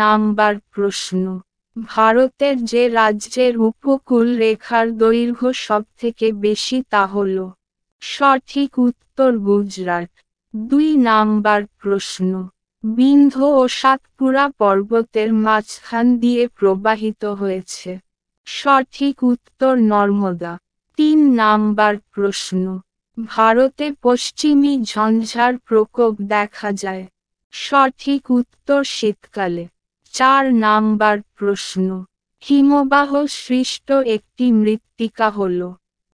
Number প্রশ্ন, ভারতের যে রাজ্যের উপকূল রেখার দৈর্ঘ্য সবথেকে বেশি তা হল? সঠিক উত্তর গুজরাট। 2 নাম্বার প্রশ্ন, বিন্ধ্য ও সাতপুরা পর্বতের মাঝখান দিয়ে প্রবাহিত হয়েছে? সঠিক উত্তর নর্মদা। 3 নাম্বার প্রশ্ন, ভারতে পশ্চিমী ঝঞ্ঝার প্রকোপ দেখা যায়? সঠিক উত্তর শীতকালে। 4 নাম্বার প্রশ্ন, হিমবাহ সৃষ্ট একটি মৃত্তিকা হল?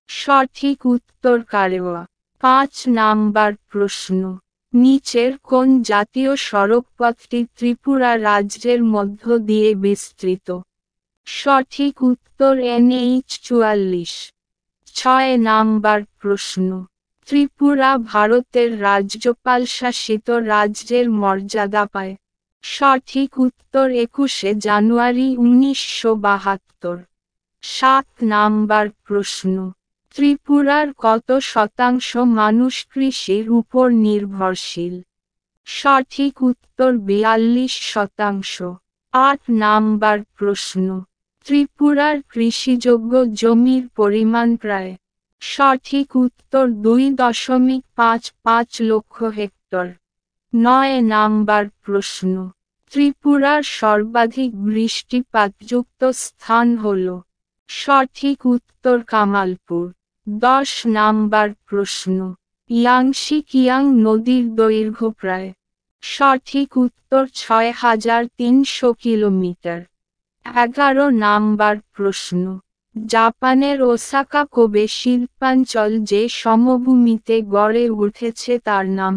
সঠিক উত্তর কারেওয়া। 5 নাম্বার প্রশ্ন, নিচের কোন জাতীয় সড়কপথটি ত্রিপুরা রাজ্যের মধ্য দিয়ে বিস্তৃত? সঠিক উত্তর NH-44। 6 নাম্বার প্রশ্ন, ত্রিপুরা ভারতের রাজ্যপাল শাসিত রাজ্যের মর্যাদা পায়? সঠিক উত্তর 21শে জানুয়ারি 1972। 7 নাম্বার প্রশ্ন, ত্রিপুরার কত শতাংশ মানুষ কৃষির উপর নির্ভরশীল? সঠিক উত্তর 42%। 8 নাম্বার প্রশ্ন, ত্রিপুরার কৃষিযোগ্য জমির পরিমাণ প্রায়? সঠিক উত্তর 2.55 লক্ষ হেক্টর। 9 নাম্বার প্রশ্ন, ত্রিপুরার সর্বাধিক বৃষ্টিপাতযুক্ত স্থান হল? সঠিক উত্তর কামালপুর। 10 নাম্বার প্রশ্ন, ইয়াংশি কিয়াং নদীর দৈর্ঘ্য প্রায়? সঠিক উত্তর 6300 কিলোমিটার। 11 নাম্বার প্রশ্ন, জাপানের ওসাকা কোবে শিল্পাঞ্চল যে সমভূমিতে গড়ে উঠেছে তার নাম?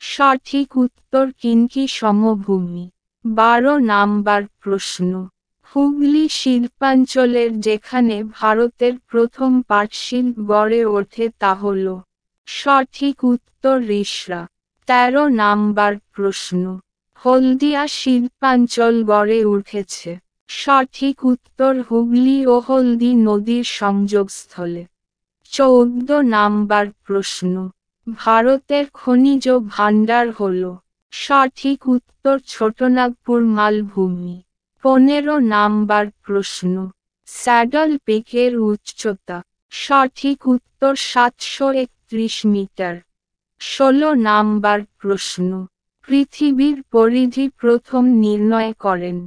সঠিক উত্তর কিনকি সমভূমি। 12 নাম্বার প্রশ্ন, হুগলি শিল্পাঞ্চলের যেখানে ভারতের প্রথম পাটশিল্প গড়ে ওঠে তা হল? সঠিক উত্তর রিষড়া। 13 নাম্বার প্রশ্ন, হলদিয়া শিল্পাঞ্চল গড়ে উঠেছে? সঠিক উত্তর হুগলি ও হলদি নদীর সংযোগস্থলে। 14 নাম্বার প্রশ্ন, ভারতের খনিজ ভাণ্ডার হল? সঠিক উত্তর ছোটনাগপুর মালভূমি। 15 নাম্বার প্রশ্ন, স্যাডল পিকের উচ্চতা? সঠিক উত্তর 731 মিটার। 16 নাম্বার প্রশ্ন, পৃথিবীর পরিধি প্রথম নির্ণয় করেন?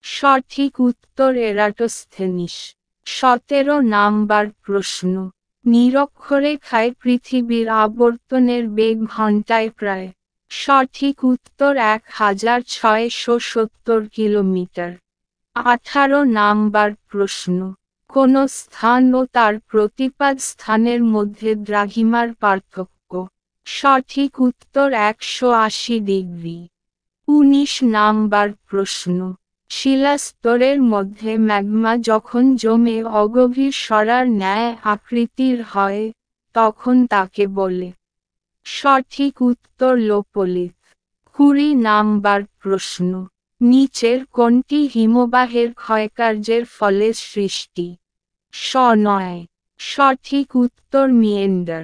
সঠিক উত্তর এরাটোস্থেনিস। 17 নাম্বার প্রশ্ন, নিরক্ষরেখায় পৃথিবীর আবর্তনের বেগ ঘন্টায় প্রায়? সঠিক উত্তর 1670 কিলোমিটার। 18 নাম্বার প্রশ্ন, কোন স্থান ও তার প্রতিপাদ স্থানের মধ্যে দ্রাঘিমার পার্থক্য? সঠিক উত্তর 180 ডিগ্রি। 19 নাম্বার প্রশ্ন, শিলাস্তরের মধ্যে ম্যাগমা যখন জমে অগভীর সরার ন্যায় আকৃতির হয় তখন তাকে বলে? সঠিক উত্তর লোপলিথ। 20 নাম্বার প্রশ্ন, নিচের কোনটি হিমবাহের ক্ষয়কার্যের ফলে সৃষ্টি? নয়। সঠিক উত্তর মিয়েন্ডার।